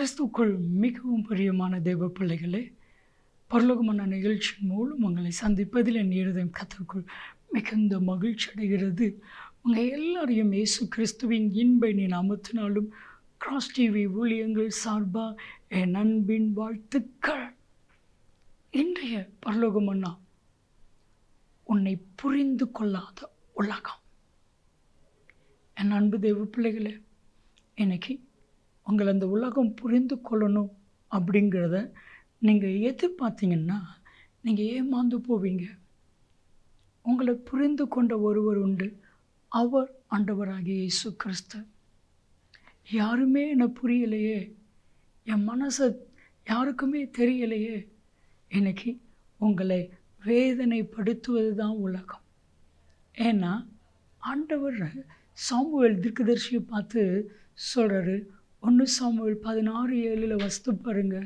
கிறிஸ்துவுக்குள் மிகவும் பிரியமான தெய்வ பிள்ளைகளே, பரலோகமான நிகழ்ச்சியின் மூலம் உங்களை சந்திப்பதில் என் இருதயம் கர்த்தருக்குள் மிகுந்த மகிழ்ச்சி அடைகிறது. உங்கள் எல்லாரையும் இயேசு கிறிஸ்துவின் இன்ப நாமத்தினாலும் கிராஸ் டிவி ஊழியங்கள் சார்பாக என் அன்பின் வாழ்த்துக்கள். இன்றைய பரலோகமன்னா உன்னை புரிந்து கொள்ளாத உலகம். என் அன்பு தெய்வ பிள்ளைகளே, இன்னைக்கு உங்களை அந்த உலகம் புரிந்து கொள்ளணும் அப்படிங்கிறத நீங்கள் எதிர்பார்த்தீங்கன்னா நீங்கள் ஏமாந்து போவீங்க. உங்களை புரிந்து கொண்ட ஒருவர் உண்டு, அவர் ஆண்டவராகிய இயேசு கிறிஸ்து. யாருமே என்னை புரியலையே, என் மனசை யாருக்குமே தெரியலையே, இன்னைக்கு உங்களை வேதனைப்படுத்துவது தான் உலகம். ஏன்னா ஆண்டவர் சாமுவேல் தீர்க்கதரிசியை பார்த்து சொல்கிறாரு, 1 சாமுவேல் 16:7 வஸ்து பாருங்க.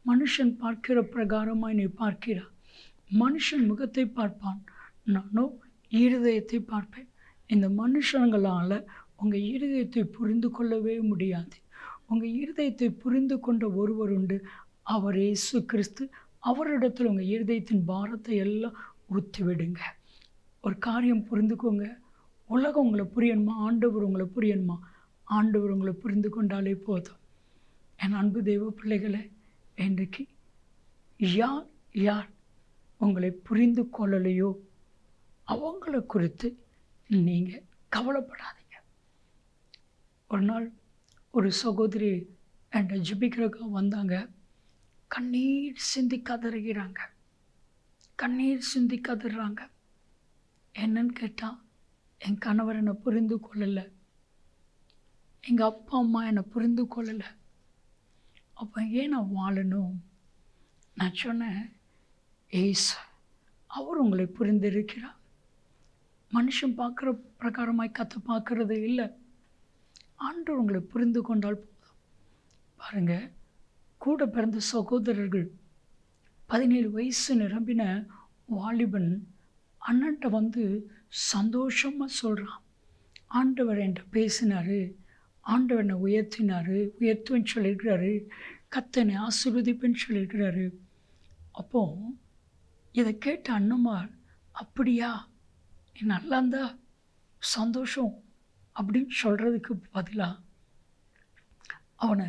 மனுஷன் பார்க்கிற பிரகாரமாய் நீ பார்க்கிறாய். மனுஷன் முகத்தை பார்ப்பான், நானோ இருதயத்தை பார்ப்பேன். இந்த மனுஷங்களால் உங்கள் இருதயத்தை புரிந்து கொள்ளவே முடியாது. உங்கள் இருதயத்தை புரிந்து கொண்ட ஒருவர் உண்டு, அவர் இயேசு கிறிஸ்து. அவரிடத்தில் உங்கள் இருதயத்தின் பாரத்தை எல்லாம் ஊற்றி விடுங்க. ஒரு காரியம் புரிந்துக்கோங்க, உலகம் உங்களை புரியணுமா, ஆண்டவர் உங்களை புரியணுமா? ஆண்டவர் உங்களை புரிந்து கொண்டாலே போதும். என் அன்பு தெய்வ பிள்ளைகளை, இன்றைக்கு யார் யார் உங்களை புரிந்து கொள்ளலையோ அவங்கள குறித்து நீங்கள் கவலைப்படாதீங்க. ஒரு நாள் ஒரு சகோதரி என்கிட்ட ஜெபிக்கிறதுக்காக வந்தாங்க. கண்ணீர் சிந்தி கதறுகிறாங்க, கண்ணீர் சிந்தி கதறாங்க. என்னன்னு கேட்டால், என் கணவர் என்னை புரிந்து கொள்ளலை, எங்கள் அப்பா அம்மா என்னை புரிந்து கொள்ளலை, அப்போ ஏன் நான் வாழணும்? நான் சொன்னேன், ஏசு அவர் உங்களை புரிந்திருக்கிறார். மனுஷன் பார்க்குற பிரகாரமாய் கற்று பார்க்கறது இல்லை, ஆண்டவர் உங்களை புரிந்து கொண்டால் போதும். பாருங்கள், கூட பிறந்த சகோதரர்கள் 17 வயசு நிரம்பின வாலிபன் அண்ணன்ட்ட வந்து சந்தோஷமாக சொல்கிறான், ஆண்டவர் என்கிட்ட பேசினார், ஆண்டவர் என்னை உயர்த்தினார், உயர்த்துவேன்னு சொல்லியிருக்கிறாரு, கர்த்தனை ஆசீர்வதிப்பேன்னு சொல்லியிருக்கிறாரு. அப்போது இதை கேட்ட அண்ணமார், அப்படியா, நீ நல்லா இருந்தா சந்தோஷம் அப்படின்னு சொல்கிறதுக்கு பதிலாக அவனை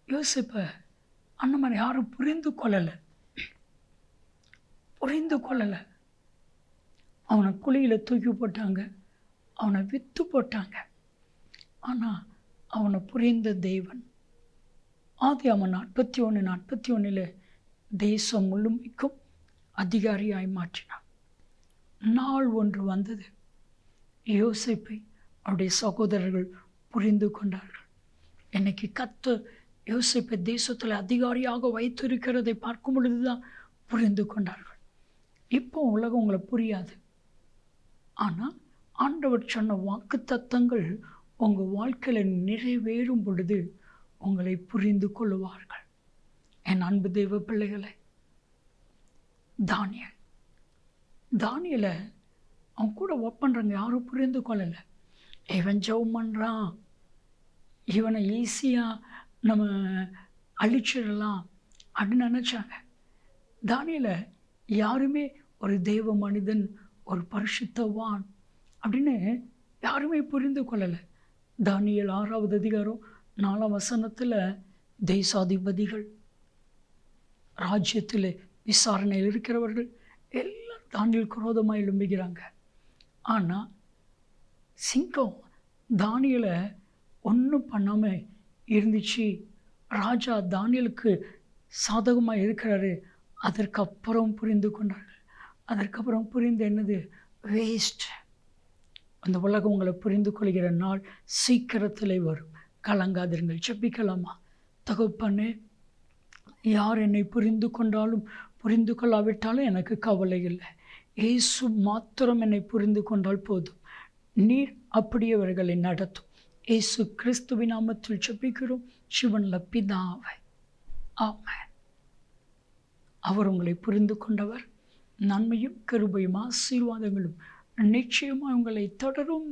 யோசிப்ப அண்ணமார் யாரும் புரிந்து கொள்ளலை. அவனை குழியில் தூக்கி போட்டாங்க, அவனை விற்று போட்டாங்க. ஆனால் அவனை புரிந்த தேவன் ஆதியாகமம் 41:41 தேசம் முழுமைக்கும் அதிகாரியாய் மாற்றினான். நாள் ஒன்று வந்தது, யோசேப்பை அவருடைய சகோதரர்கள் புரிந்து கொண்டார்கள். இன்னைக்கு கர்த்தர் யோசேப்பை தேசத்தில் அதிகாரியாக வைத்திருக்கிறதை பார்க்கும் பொழுது தான் புரிந்து கொண்டார்கள். இப்போ உலகம் உங்களை புரியாது, ஆனால் ஆண்டவர் சொன்ன வாக்கு தத்தங்கள் உங்கள் வாழ்க்கையில் நிறைவேறும் பொழுது உங்களை புரிந்து கொள்ளுவார்கள். என் அன்பு தெய்வ பிள்ளைகளை, தானியலை அவன் கூட ஒர்க் பண்ணுறவங்க யாரும் புரிந்து கொள்ளலை. இவன் ஜெபம் பண்ணுறான், இவனை ஈஸியாக நம்ம அழிச்சிடலாம் அப்படின்னு நினச்சாங்க. தானியலை யாருமே ஒரு தெய்வ மனிதன், ஒரு பரிசுத்தவான் அப்படின்னு யாருமே புரிந்து கொள்ளலை. தானியேல் 6வது அதிகாரம் 4ஆம் வசனத்தில் தேசாதிபதிகள், ராஜ்யத்தில் விசாரணையில் இருக்கிறவர்கள் எல்லாம் தானியேல் குரோதமாக எழும்புகிறாங்க. ஆனால் சிங்கம் தானியேலை ஒன்றும் பண்ணாமல் இருந்துச்சு. ராஜா தானியேலுக்கு சாதகமாக இருக்கிறாரு. அதற்கப்புறம் புரிந்து கொண்டார்கள். அதற்கப்புறம் புரிந்து என்னது, வேஸ்ட். அந்த உலகம் உங்களை புரிந்து கொள்கிற நாள் சீக்கிரத்தில் வரும். கலங்காதிருங்கள். ஜெபிக்கலாமா? தகப்பனே, யார் என்னை புரிந்து கொண்டாலும் புரிந்து கொள்ளாவிட்டாலும் எனக்கு கவலை இல்லை. இயேசு மாத்திரம் என்னை புரிந்து கொண்டால் போதும். நீர் அப்படியே அவர்களை நடத்தும். இயேசு கிறிஸ்துவின் நாமத்தில் ஜெபிக்கிறோம் ஜீவனுள்ள பிதாவே, ஆமென். அவர் உங்களை புரிந்து கொண்டவர். நன்மையும் கிருபையும் ஆசீர்வாதங்களும் நிச்சயமாக உங்களை தொடரும்.